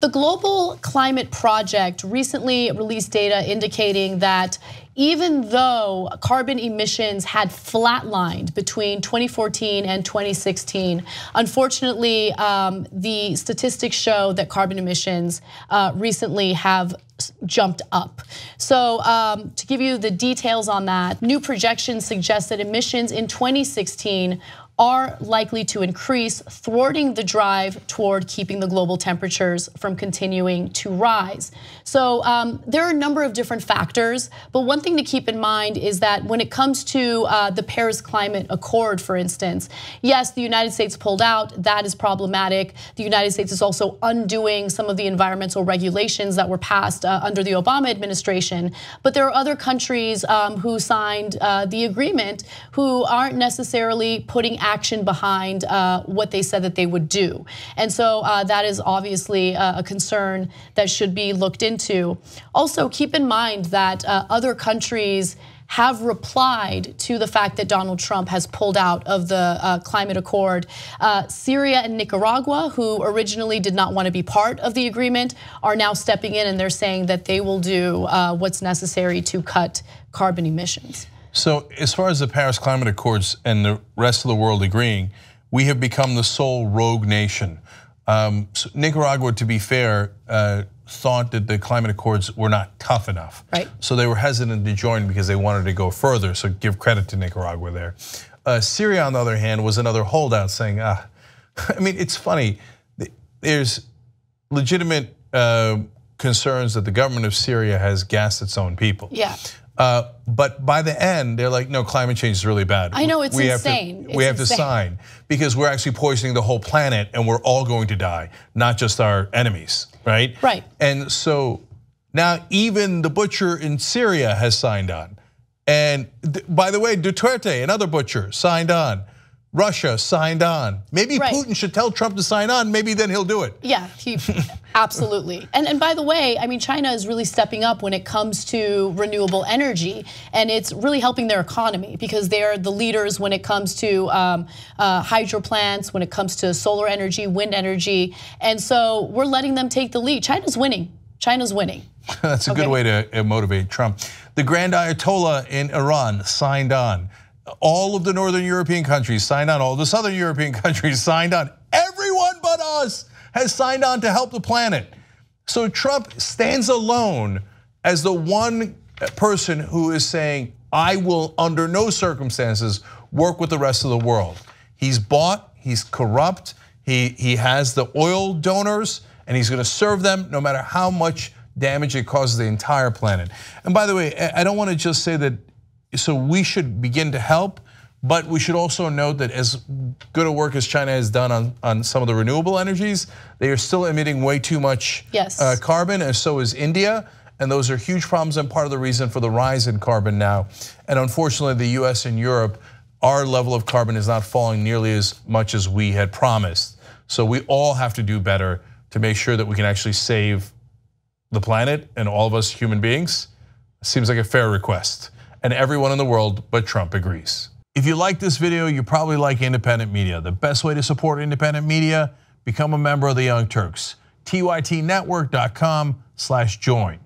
The Global Climate Project recently released data indicating that even though carbon emissions had flatlined between 2014 and 2016, unfortunately, the statistics show that carbon emissions recently have jumped up. So to give you the details on that, new projections suggest that emissions in 2016 are likely to increase, thwarting the drive toward keeping the global temperatures from continuing to rise. So there are a number of different factors, but one thing to keep in mind is that when it comes to the Paris Climate Accord, for instance, yes, the United States pulled out, that is problematic. The United States is also undoing some of the environmental regulations that were passed under the Obama administration, but there are other countries who signed the agreement who aren't necessarily putting action behind what they said that they would do. And so that is obviously a concern that should be looked into. Also, keep in mind that other countries have replied to the fact that Donald Trump has pulled out of the climate accord. Syria and Nicaragua, who originally did not want to be part of the agreement, are now stepping in, and they're saying that they will do what's necessary to cut carbon emissions. So as far as the Paris Climate Accords and the rest of the world agreeing, we have become the sole rogue nation. So Nicaragua, to be fair, thought that the climate accords were not tough enough. Right. So they were hesitant to join because they wanted to go further, so give credit to Nicaragua there. Syria, on the other hand, was another holdout saying, I mean, it's funny, there's legitimate concerns that the government of Syria has gassed its own people. Yeah. But by the end, they're like, no, climate change is really bad. I know, it's insane. We have to sign because we're actually poisoning the whole planet and we're all going to die, not just our enemies, right? Right. And so now even the butcher in Syria has signed on. And by the way, Duterte, another butcher, signed on. Russia signed on. Maybe Putin should tell Trump to sign on, maybe then he'll do it. Yeah, absolutely. And by the way, I mean, China is really stepping up when it comes to renewable energy, and it's really helping their economy because they're the leaders when it comes to hydro plants, when it comes to solar energy, wind energy, and so we're letting them take the lead. China's winning. China's winning. That's a good way to motivate Trump. The Grand Ayatollah in Iran signed on. All of the Northern European countries signed on, all the Southern European countries signed on. Everyone but us has signed on to help the planet. So Trump stands alone as the one person who is saying, I will under no circumstances work with the rest of the world. He's bought, he's corrupt, he has the oil donors, and he's gonna serve them no matter how much damage it causes the entire planet. And by the way, I don't wanna just say that, so we should begin to help, but we should also note that as good a work as China has done on some of the renewable energies, they are still emitting way too much carbon, and so is India. And those are huge problems and part of the reason for the rise in carbon now. And unfortunately, the US and Europe, our level of carbon is not falling nearly as much as we had promised. So we all have to do better to make sure that we can actually save the planet and all of us human beings. Seems like a fair request. And everyone in the world but Trump agrees. If you like this video, you probably like independent media. The best way to support independent media, become a member of the Young Turks. tytnetwork.com/join.